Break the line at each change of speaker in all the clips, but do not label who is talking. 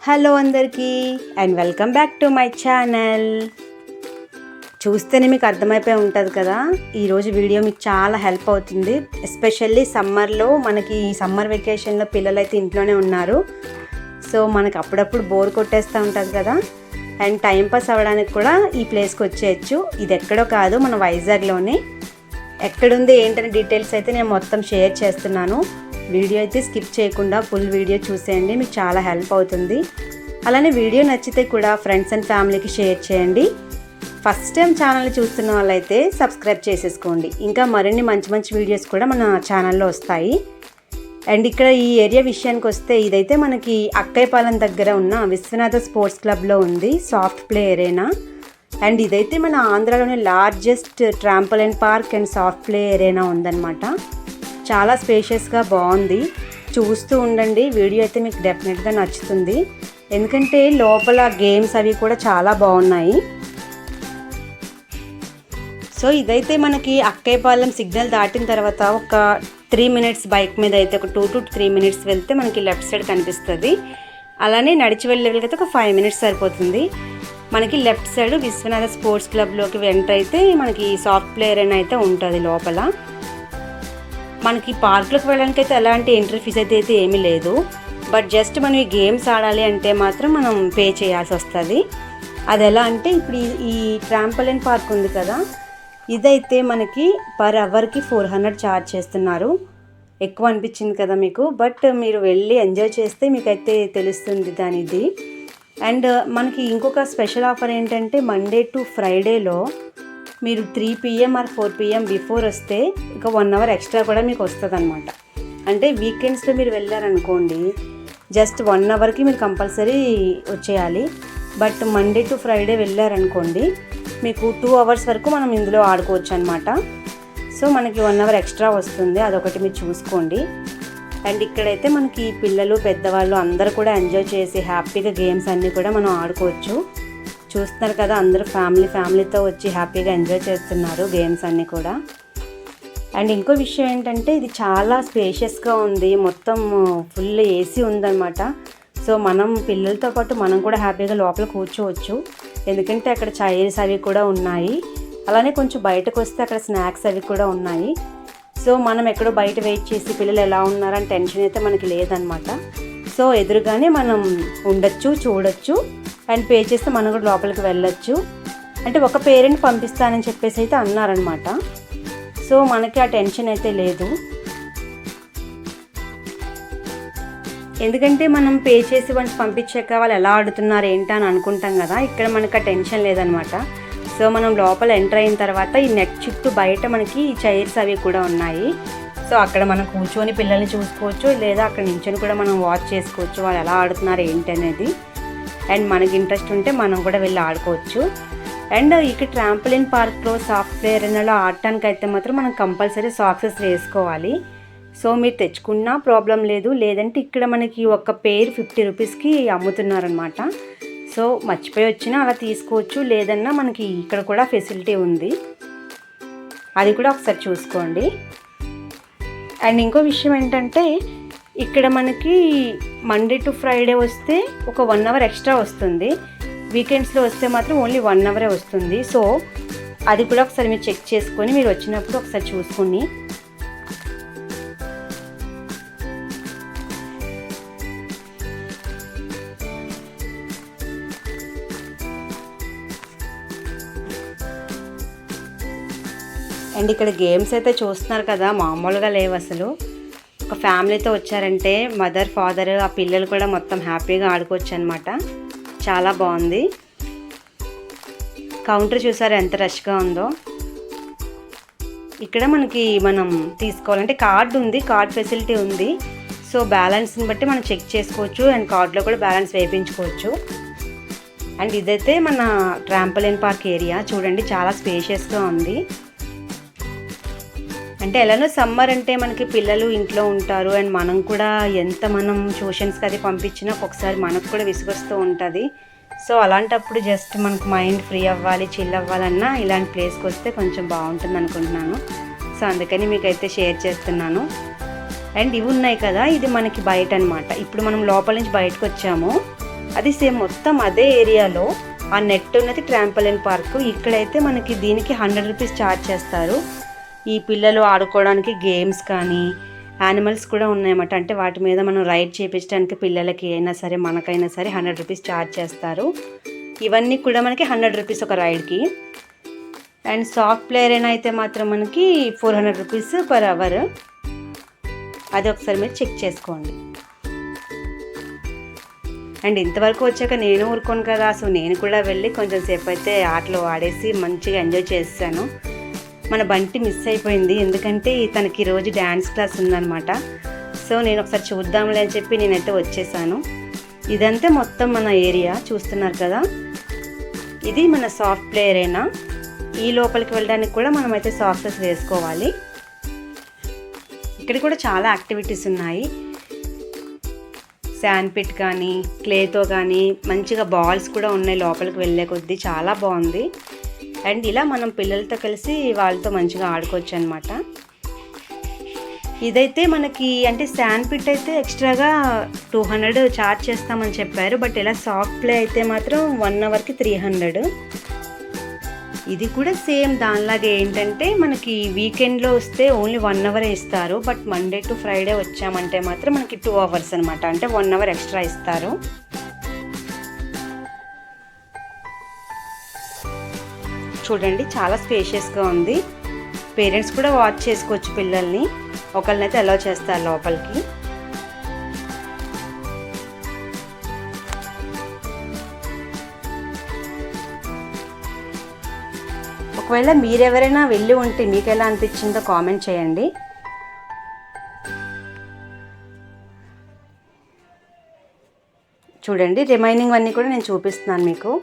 Hello అందరికీ and welcome back to my channel. చూస్తేనే మీకు అర్థమైపోయి ఉంటుంది కదా, ఈరోజు వీడియో మీకు చాలా హెల్ప్ అవుతుంది. ఎస్పెషల్లీ సమ్మర్లో మనకి సమ్మర్ వెకేషన్లో పిల్లలైతే ఇంట్లోనే ఉన్నారు. సో మనకు అప్పుడప్పుడు బోర్ కొట్టేస్తూ ఉంటుంది కదా, అండ్ టైంపాస్ అవ్వడానికి కూడా ఈ ప్లేస్కి వచ్చేయచ్చు. ఇది ఎక్కడో కాదు, మన వైజాగ్లోనే. ఎక్కడుంది ఏంటనే డీటెయిల్స్ అయితే నేను మొత్తం షేర్ చేస్తున్నాను. వీడియో అయితే స్కిప్ చేయకుండా ఫుల్ వీడియో చూసేయండి, మీకు చాలా హెల్ప్ అవుతుంది. అలానే వీడియో నచ్చితే కూడా ఫ్రెండ్స్ అండ్ ఫ్యామిలీకి షేర్ చేయండి. ఫస్ట్ టైం ఛానల్ని చూస్తున్న వాళ్ళైతే సబ్స్క్రైబ్ చేసేసుకోండి. ఇంకా మరిన్ని మంచి మంచి వీడియోస్ కూడా మన ఛానల్లో వస్తాయి. అండ్ ఇక్కడ ఈ ఏరియా విషయానికి వస్తే, ఇదైతే మనకి అక్కయ్యపాలెం దగ్గర ఉన్న విశ్వనాథ స్పోర్ట్స్ క్లబ్లో ఉంది, సాఫ్ట్ ప్లే ఏరియా. అండ్ ఇదైతే మన ఆంధ్రాలోనే largest trampoline park and soft play area ఉందన్నమాట. చాలా స్పేషియస్గా బాగుంది. చూస్తూ ఉండండి, వీడియో అయితే మీకు డెఫినెట్గా నచ్చుతుంది. ఎందుకంటే లోపల గేమ్స్ అవి కూడా చాలా బాగున్నాయి. సో ఇదైతే మనకి అక్కయ్యపాలెం సిగ్నల్ దాటిన తర్వాత ఒక 3 minutes బైక్ మీద అయితే, ఒక 2 to 3 minutes వెళ్తే మనకి లెఫ్ట్ సైడ్ కనిపిస్తుంది. అలానే నడిచి వెళ్ళేవాళ్ళకైతే ఒక 5 minutes సరిపోతుంది. మనకి లెఫ్ట్ సైడ్ విశ్వనాథ స్పోర్ట్స్ క్లబ్లోకి ఎంటర్ అయితే మనకి సాఫ్ట్ ప్లే ఏరియా అయితే ఉంటుంది లోపల. మనకి పార్క్లోకి వెళ్ళడానికి అయితే ఎలాంటి ఎంట్రీ ఫీజ్ అయితే ఏమీ లేదు. బట్ జస్ట్ మనం ఈ గేమ్స్ ఆడాలి అంటే మాత్రం మనం పే చేయాల్సి వస్తుంది. అది ఎలా అంటే, ఇప్పుడు ఈ ట్రాంపోలిన్ పార్క్ ఉంది కదా, ఇదైతే మనకి పర్ అవర్కి 400 ఛార్జ్ చేస్తున్నారు. ఎక్కువ అనిపించింది కదా మీకు, బట్ మీరు వెళ్ళి ఎంజాయ్ చేస్తే మీకైతే తెలుస్తుంది దానిది. అండ్ మనకి ఇంకొక స్పెషల్ ఆఫర్ ఏంటంటే, మండే టు ఫ్రైడేలో మీరు 3 PM or 4 PM బిఫోర్ వస్తే ఇంకా 1 hour ఎక్స్ట్రా కూడా మీకు వస్తుంది అనమాట. అంటే వీకెండ్స్లో మీరు వెళ్ళారనుకోండి, జస్ట్ 1 hourకి మీరు కంపల్సరీ వచ్చేయాలి. బట్ మండే టు ఫ్రైడే వెళ్ళారనుకోండి, మీకు 2 hours వరకు మనం ఇందులో ఆడుకోవచ్చు అనమాట. సో మనకి 1 hour ఎక్స్ట్రా వస్తుంది, అదొకటి మీరు చూసుకోండి. అండ్ ఇక్కడైతే మనకి పిల్లలు పెద్దవాళ్ళు అందరూ కూడా ఎంజాయ్ చేసి హ్యాపీగా గేమ్స్ అన్నీ కూడా మనం ఆడుకోవచ్చు. చూస్తున్నారు కదా, అందరూ ఫ్యామిలీతో వచ్చి హ్యాపీగా ఎంజాయ్ చేస్తున్నారు గేమ్స్ అన్నీ కూడా. అండ్ ఇంకో విషయం ఏంటంటే, ఇది చాలా స్పేషియస్గా ఉంది, మొత్తం ఫుల్ ఏసీ ఉందన్నమాట. సో మనం పిల్లలతో పాటు మనం కూడా హ్యాపీగా లోపల కూర్చోవచ్చు. ఎందుకంటే అక్కడ చైర్స్ అవి కూడా ఉన్నాయి. అలానే కొంచెం బయటకు వస్తే అక్కడ స్నాక్స్ అవి కూడా ఉన్నాయి. సో మనం ఎక్కడో బయట వెయిట్ చేసి పిల్లలు ఎలా ఉన్నారని టెన్షన్ అయితే మనకి లేదనమాట. సో ఎదురుగానే మనం ఉండొచ్చు, చూడొచ్చు, అండ్ పే చేస్తే మనం కూడా లోపలికి వెళ్ళొచ్చు. అంటే ఒక పేరెంట్ పంపిస్తానని చెప్పేసి అయితే అన్నారనమాట. సో మనకి ఆ టెన్షన్ అయితే లేదు. ఎందుకంటే మనం పే చేసి వన్స్ పంపించాక వాళ్ళు ఎలా ఆడుతున్నారు ఏంటా అని అనుకుంటాం కదా, ఇక్కడ మనకి ఆ టెన్షన్ లేదనమాట. సో మనం లోపల ఎంటర్ అయిన తర్వాత ఈ నెట్ చుట్టూ బయట మనకి చైర్స్ అవి కూడా ఉన్నాయి. సో అక్కడ మనం కూర్చొని పిల్లల్ని చూసుకోవచ్చు, లేదా అక్కడ నించొని కూడా మనం వాచ్ చేసుకోవచ్చు వాళ్ళు ఎలా ఆడుతున్నారు ఏంటి అనేది. అండ్ మనకి ఇంట్రెస్ట్ ఉంటే మనం కూడా వెళ్ళి ఆడుకోవచ్చు. అండ్ ఇక్కడ ట్రాంపోలిన్ పార్క్లో సాఫ్ట్ ప్లే ఏరియాలో ఆడటానికి అయితే మాత్రం మనం కంపల్సరీ సాక్సెస్ వేసుకోవాలి. సో మీరు తెచ్చుకున్నా ప్రాబ్లం లేదు, లేదంటే ఇక్కడ మనకి ఒక పేర్ 50 రూపీస్కి అమ్ముతున్నారనమాట. సో మర్చిపోయి వచ్చినా అలా తీసుకోవచ్చు, లేదన్నా మనకి ఇక్కడ కూడా ఫెసిలిటీ ఉంది, అది కూడా ఒకసారి చూసుకోండి. అండ్ ఇంకో విషయం ఏంటంటే, ఇక్కడ మనకి మండే టు ఫ్రైడే వస్తే ఒక 1 hour ఎక్స్ట్రా వస్తుంది. వీకెండ్స్లో వస్తే మాత్రం ఓన్లీ 1 hour వస్తుంది. సో అది కూడా ఒకసారి మీరు చెక్ చేసుకొని మీరు వచ్చినప్పుడు ఒకసారి చూసుకొని. అండ్ ఇక్కడ గేమ్స్ అయితే చూస్తున్నారు కదా, మామూలుగా లేవు అసలు. ఒక ఫ్యామిలీతో వచ్చారంటే మదర్, ఫాదర్, ఆ పిల్లలు కూడా మొత్తం హ్యాపీగా ఆడుకోవచ్చు అనమాట. చాలా బాగుంది. కౌంటర్ చూసారు ఎంత రష్గా ఉందో. ఇక్కడ మనకి మనం తీసుకోవాలంటే కార్డు ఉంది, కార్డ్ ఫెసిలిటీ ఉంది. సో బ్యాలెన్స్ని బట్టి మనం చెక్ చేసుకోవచ్చు, అండ్ కార్డులో కూడా బ్యాలెన్స్ వేయించుకోవచ్చు. అండ్ ఇదైతే మన ట్రాంపోలిన్ పార్క్ ఏరియా చూడండి, చాలా స్పేషియస్గా ఉంది. అంటే ఎలానో సమ్మర్ అంటే మనకి పిల్లలు ఇంట్లో ఉంటారు, అండ్ మనం కూడా ఎంత మనం ట్యూషన్స్కి అది పంపించినా ఒక్కొక్కసారి మనకు కూడా విసుగొస్తూ ఉంటుంది. సో అలాంటప్పుడు జస్ట్ మనకు మైండ్ ఫ్రీ అవ్వాలి, చిల్ అవ్వాలన్నా ఇలాంటి ప్లేస్కి వస్తే కొంచెం బాగుంటుంది అనుకుంటున్నాను. సో అందుకని మీకైతే షేర్ చేస్తున్నాను. అండ్ ఇవి ఉన్నాయి కదా, ఇది మనకి బయట అనమాట. ఇప్పుడు మనం లోపల నుంచి బయటకు వచ్చాము. అది సేమ్ మొత్తం అదే ఏరియాలో ఆ నెట్ ఉన్నది ట్రాంపోలిన్ పార్క్. ఇక్కడైతే మనకి దీనికి 100 రూపీస్ ఛార్జ్ చేస్తారు. ఈ పిల్లలు ఆడుకోవడానికి గేమ్స్ కానీ యానిమల్స్ కూడా ఉన్నాయన్నమాట. అంటే వాటి మీద మనం రైడ్ చేయించడానికి పిల్లలకి అయినా సరే మనకైనా సరే 100 రూపీస్ ఛార్జ్ చేస్తారు. ఇవన్నీ కూడా మనకి 100 రూపీస్ ఒక రైడ్కి. అండ్ సాఫ్ట్ ప్లేయర్ అయినా అయితే మాత్రం మనకి 400 రూపీస్ పర్ అవర్. అది ఒకసారి మీరు చెక్ చేసుకోండి. అండ్ ఇంతవరకు వచ్చాక నేను ఊరుకోను కదా, సో నేను కూడా వెళ్ళి కొంచెం సేపు అయితే ఆటలో ఆడేసి మంచిగా ఎంజాయ్ చేస్తాను. మన బంటి మిస్ అయిపోయింది, ఎందుకంటే తనకి రోజు డ్యాన్స్ క్లాస్ ఉందన్నమాట. సో నేను ఒకసారి చూద్దాంలే అని చెప్పి నేనైతే వచ్చేసాను. ఇదంతా మొత్తం మన ఏరియా చూస్తున్నారు కదా, ఇది మన సాఫ్ట్ ప్లేయర్ అయినా. ఈ లోపలికి వెళ్ళడానికి కూడా మనమైతే సాక్సెస్ వేసుకోవాలి. ఇక్కడ కూడా చాలా యాక్టివిటీస్ ఉన్నాయి. శాండ్ పిట్ కానీ క్లేతో కానీ మంచిగా బాల్స్ కూడా ఉన్నాయి లోపలికి వెళ్ళే కొద్దీ, చాలా బాగుంది. అండ్ ఇలా మనం పిల్లలతో కలిసి వాళ్ళతో మంచిగా ఆడుకోవచ్చు అనమాట. ఇదైతే మనకి అంటే శాండ్ పిట్ అయితే ఎక్స్ట్రాగా 200 ఛార్జ్ చేస్తామని చెప్పారు. బట్ ఇలా సాఫ్ట్ ప్లే అయితే మాత్రం 1 అవర్కి 300. ఇది కూడా సేమ్ దానిలాగే ఏంటంటే మనకి వీకెండ్లో వస్తే ఓన్లీ 1 అవరే ఇస్తారు. బట్ మండే టు ఫ్రైడే వచ్చామంటే మాత్రం మనకి 2 అవర్స్ అనమాట. అంటే 1 అవర్ ఎక్స్ట్రా ఇస్తారు. చూడండి చాలా స్పేషియస్గా ఉంది. పేరెంట్స్ కూడా వాచ్ చేసుకోవచ్చు పిల్లల్ని, ఒకళ్ళనైతే అలౌ చేస్తారు లోపలికి. ఒకవేళ మీరెవరైనా వెళ్ళి ఉంటే మీకు ఎలా అనిపించిందో కామెంట్ చేయండి. చూడండి రిమైనింగ్ అన్నీ కూడా నేను చూపిస్తున్నాను మీకు.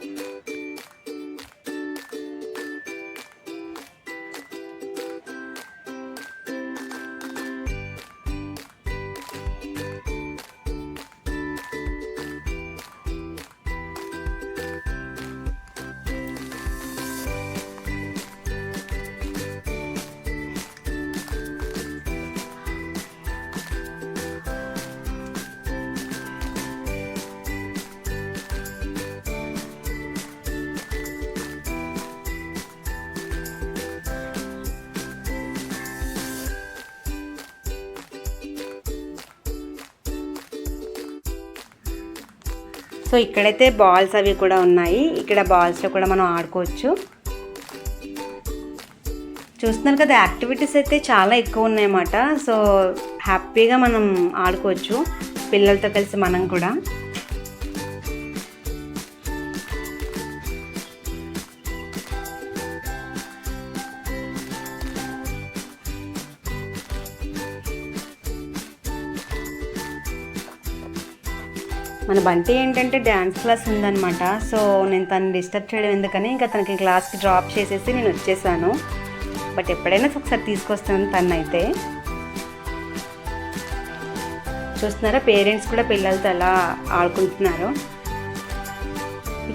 సో ఇక్కడైతే బాల్స్ అవి కూడా ఉన్నాయి. ఇక్కడ బాల్స్లో కూడా మనం ఆడుకోవచ్చు. చూస్తున్నారు కదా, యాక్టివిటీస్ అయితే చాలా ఎక్కువ ఉన్నాయన్నమాట. సో హ్యాపీగా మనం ఆడుకోవచ్చు పిల్లలతో కలిసి మనం కూడా. మన బంటి ఏంటంటే డ్యాన్స్ క్లాస్ ఉందన్నమాట. సో నేను తను డిస్టర్బ్ చేయడం ఎందుకని ఇంకా తనకి క్లాస్కి డ్రాప్ చేసేసి నేను వచ్చేసాను. బట్ ఎప్పుడైనా ఒకసారి తీసుకొస్తాను తనైతే. చూస్తున్నారా పేరెంట్స్ కూడా పిల్లలతో ఎలా ఆడుకుంటున్నారు.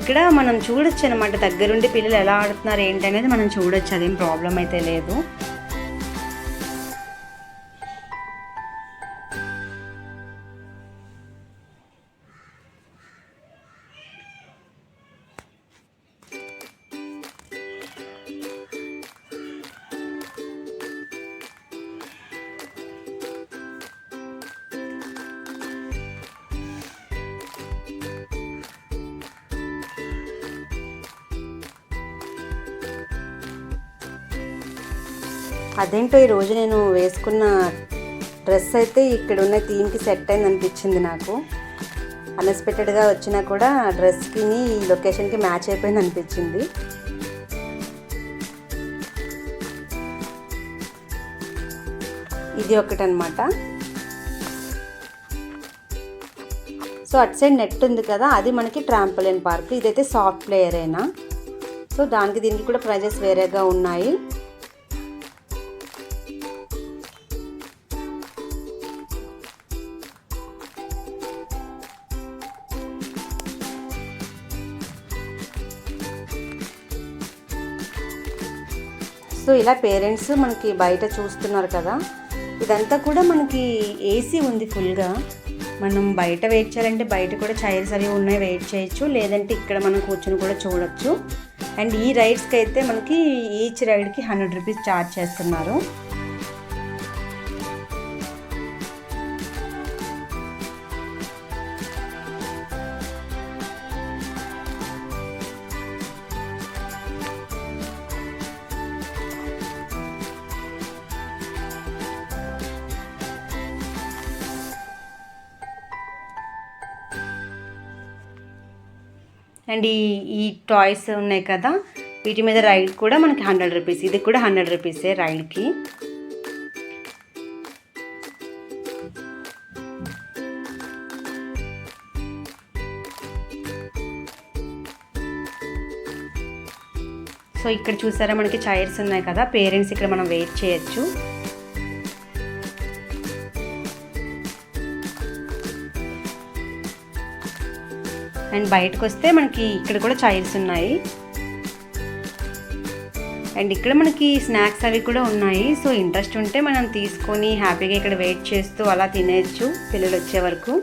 ఇక్కడ మనం చూడొచ్చు అనమాట, దగ్గరుండి పిల్లలు ఎలా ఆడుతున్నారు ఏంటనేది మనం చూడొచ్చు. అదేం ప్రాబ్లం అయితే లేదు. అదేంటో ఈరోజు నేను వేసుకున్న డ్రెస్ అయితే ఇక్కడ ఉన్న థీమ్కి సెట్ అయింది అనిపించింది నాకు. అన్ఎక్స్పెక్టెడ్గా వచ్చినా కూడా డ్రెస్కి ఈ లొకేషన్కి మ్యాచ్ అయిపోయింది అనిపించింది. ఇది ఒకటనమాట. సో అటు సైడ్ నెట్ ఉంది కదా, అది మనకి ట్రాంపోలిన్ పార్క్. ఇదైతే సాఫ్ట్ ప్లేయర్ అయినా. సో దానికి దీనికి కూడా ప్రైజెస్ వేరేగా ఉన్నాయి. సో ఇలా పేరెంట్స్ మనకి బయట చూస్తున్నారు కదా, ఇదంతా కూడా మనకి ఏసీ ఉంది ఫుల్గా. మనం బయట వెయిట్ చేయాలంటే బయట కూడా చైర్స్ అవి ఉన్నాయి, వెయిట్ చేయొచ్చు. లేదంటే ఇక్కడ మనం కూర్చొని కూడా చూడొచ్చు. అండ్ ఈ రైడ్స్కి అయితే మనకి ఈచ్ రైడ్కి 100 రూపీస్ ఛార్జ్ చేస్తున్నారు. అండ్ ఈ టాయ్స్ ఉన్నాయి కదా, వీటి మీద రైడ్ కూడా మనకి 100 రూపీస్. ఇది కూడా 100 రూపీసే రైడ్కి. సో ఇక్కడ చూసారా మనకి చైర్స్ ఉన్నాయి కదా, పేరెంట్స్ ఇక్కడ మనం వెయిట్ చేయొచ్చు. అండ్ బయటకు వస్తే మనకి ఇక్కడ కూడా చైర్స్ ఉన్నాయి. అండ్ ఇక్కడ మనకి స్నాక్స్ అవి కూడా ఉన్నాయి. సో ఇంట్రెస్ట్ ఉంటే మనం తీసుకొని హ్యాపీగా ఇక్కడ వెయిట్ చేస్తూ అలా తినేయచ్చు పిల్లలు వచ్చే వరకు.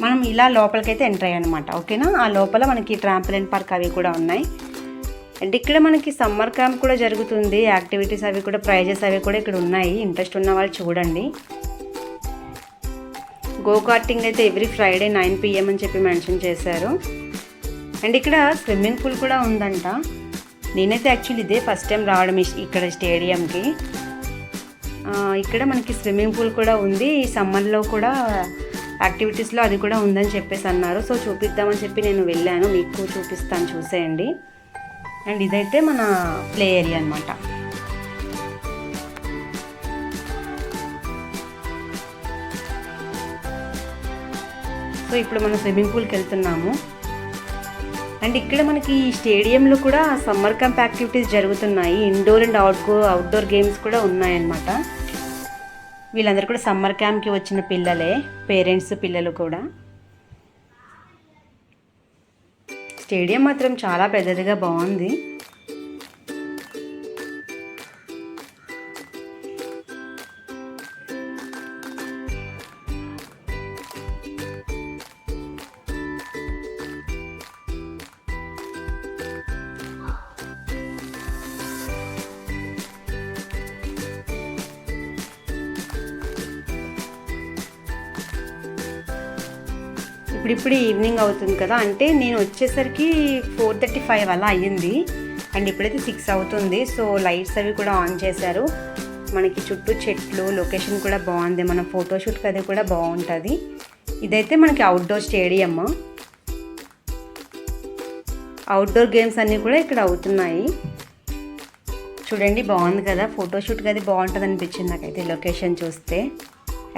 మనం ఇలా లోపలికైతే ఎంటర్ అయ్యానమాట. ఓకేనా, ఆ లోపల మనకి ట్రాంపోలిన్ పార్క్ అవి కూడా ఉన్నాయి. అండ్ ఇక్కడ మనకి సమ్మర్ క్యాంప్ కూడా జరుగుతుంది. యాక్టివిటీస్ అవి కూడా, ప్రైజెస్ అవి కూడా ఇక్కడ ఉన్నాయి. ఇంట్రెస్ట్ ఉన్న వాళ్ళు చూడండి. గో కార్టింగ్ అయితే ఎవ్రీ ఫ్రైడే 9 PM అని చెప్పి మెన్షన్ చేశారు. అండ్ ఇక్కడ స్విమ్మింగ్ పూల్ కూడా ఉందంట. నేనైతే యాక్చువల్లీ ఇదే ఫస్ట్ టైం రావడం ఇక్కడ స్టేడియంకి. ఇక్కడ మనకి స్విమ్మింగ్ పూల్ కూడా ఉంది. ఈ సమ్మర్లో కూడా యాక్టివిటీస్లో అది కూడా ఉందని చెప్పేసి అన్నారు. సో చూపిద్దామని చెప్పి నేను వెళ్ళాను, మీకు చూపిస్తాను, చూసేయండి. అండ్ ఇదైతే మన ప్లే ఏరియా అనమాట. సో ఇప్పుడు మనం స్విమ్మింగ్ పూల్కి వెళ్తున్నాము. అండ్ ఇక్కడ మనకి ఈ స్టేడియంలో కూడా సమ్మర్ క్యాంప్ యాక్టివిటీస్ జరుగుతున్నాయి. ఇండోర్ అండ్ అవుట్డోర్ గేమ్స్ కూడా ఉన్నాయన్నమాట. వీళ్ళందరూ కూడా సమ్మర్ క్యాంప్కి వచ్చిన పిల్లలే, పేరెంట్స్ పిల్లలు కూడా. స్టేడియం మాత్రం చాలా పెద్దదిగా బాగుంది. ఇప్పుడు ఈవినింగ్ అవుతుంది కదా, అంటే నేను వచ్చేసరికి 4:35 అలా అయ్యింది. అండ్ ఇప్పుడైతే 6 అవుతుంది. సో లైట్స్ అవి కూడా ఆన్ చేశారు. మనకి చుట్టూ చెట్లు, లొకేషన్ కూడా బాగుంది. మన ఫోటోషూట్కి అది కూడా బాగుంటుంది. ఇదైతే మనకి అవుట్డోర్ స్టేడియం. అవుట్డోర్ గేమ్స్ అన్నీ కూడా ఇక్కడ అవుతున్నాయి. చూడండి, బాగుంది కదా, ఫోటోషూట్కి అది బాగుంటుంది అనిపించింది నాకైతే లొకేషన్ చూస్తే.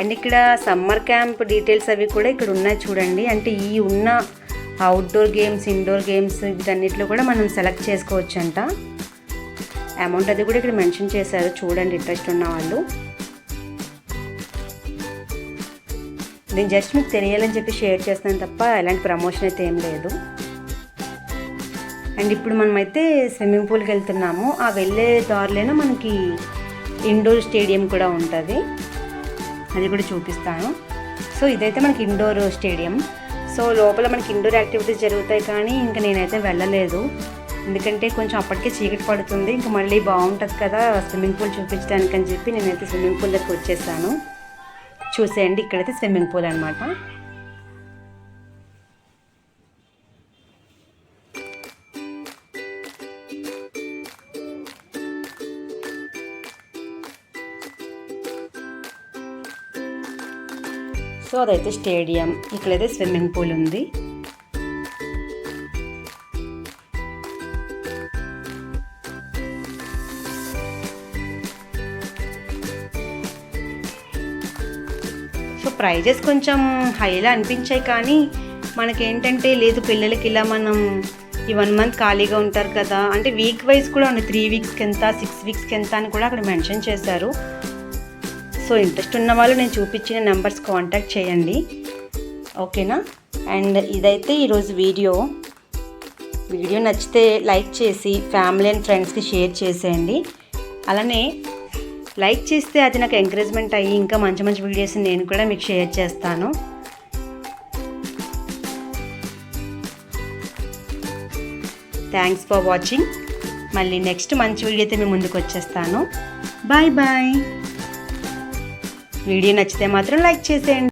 అండ్ ఇక్కడ సమ్మర్ క్యాంప్ డీటెయిల్స్ అవి కూడా ఇక్కడ ఉన్నాయి చూడండి. అంటే ఈ ఉన్న అవుట్డోర్ గేమ్స్, ఇండోర్ గేమ్స్ వీటన్నిటిలో కూడా మనం సెలెక్ట్ చేసుకోవచ్చు అంట. అమౌంట్ అది కూడా ఇక్కడ మెన్షన్ చేశారు, చూడండి ఇంట్రెస్ట్ ఉన్న వాళ్ళు. నేను జస్ట్ మీకు తెలియాలని చెప్పి షేర్ చేస్తున్నాను తప్ప ఎలాంటి ప్రమోషన్ అయితే ఏం లేదు. అండ్ ఇప్పుడు మనమైతే స్విమ్మింగ్ పూల్కి వెళ్తున్నాము. ఆ వెళ్ళే దారిలోనే మనకి ఇండోర్ స్టేడియం కూడా ఉంటుంది, అది కూడా చూపిస్తాను. సో ఇదైతే మనకి ఇండోర్ స్టేడియం. సో లోపల మనకి ఇండోర్ యాక్టివిటీస్ జరుగుతాయి, కానీ ఇంకా నేనైతే వెళ్ళలేదు. ఎందుకంటే కొంచెం అప్పటికే చీకటి పడుతుంది, ఇంకా మళ్ళీ బాగుంటుంది కదా స్విమ్మింగ్ పూల్ చూపించడానికి అని చెప్పి నేనైతే స్విమ్మింగ్ పూల్ దగ్గరికి వచ్చేసాను. చూసేయండి, ఇక్కడైతే స్విమ్మింగ్ పూల్ అనమాట. సో అదైతే స్టేడియం, ఇక్కడైతే స్విమ్మింగ్ పూల్ ఉంది. సో ప్రైజెస్ కొంచెం హైలా అనిపించాయి, కానీ మనకేంటంటే లేదు పిల్లలకి ఇలా మనం ఈ 1 మంత్ ఖాళీగా ఉంటారు కదా, అంటే వీక్ వైజ్ కూడా ఉంది. 3 వీక్స్కి ఎంత, 6 వీక్స్కి ఎంత అని కూడా అక్కడ మెన్షన్ చేశారు. సో ఇంట్రెస్ట్ ఉన్న వాళ్ళు నేను చూపించిన నెంబర్స్ కాంటాక్ట్ చేయండి, ఓకేనా. అండ్ ఇదైతే ఈరోజు వీడియో నచ్చితే లైక్ చేసి ఫ్యామిలీ అండ్ ఫ్రెండ్స్కి షేర్ చేసేయండి. అలానే లైక్ చేస్తే అది నాకు ఎంకరేజ్మెంట్ అయ్యి ఇంకా మంచి మంచి వీడియోస్ నేను కూడా మీకు షేర్ చేస్తాను. Thanks for watching. మళ్ళీ నెక్స్ట్ మంచి వీడియోతో మీ ముందుకు వచ్చేస్తాను. Bye bye. వీడియో నచ్చితే మాత్రం లైక్ చేసేయండి.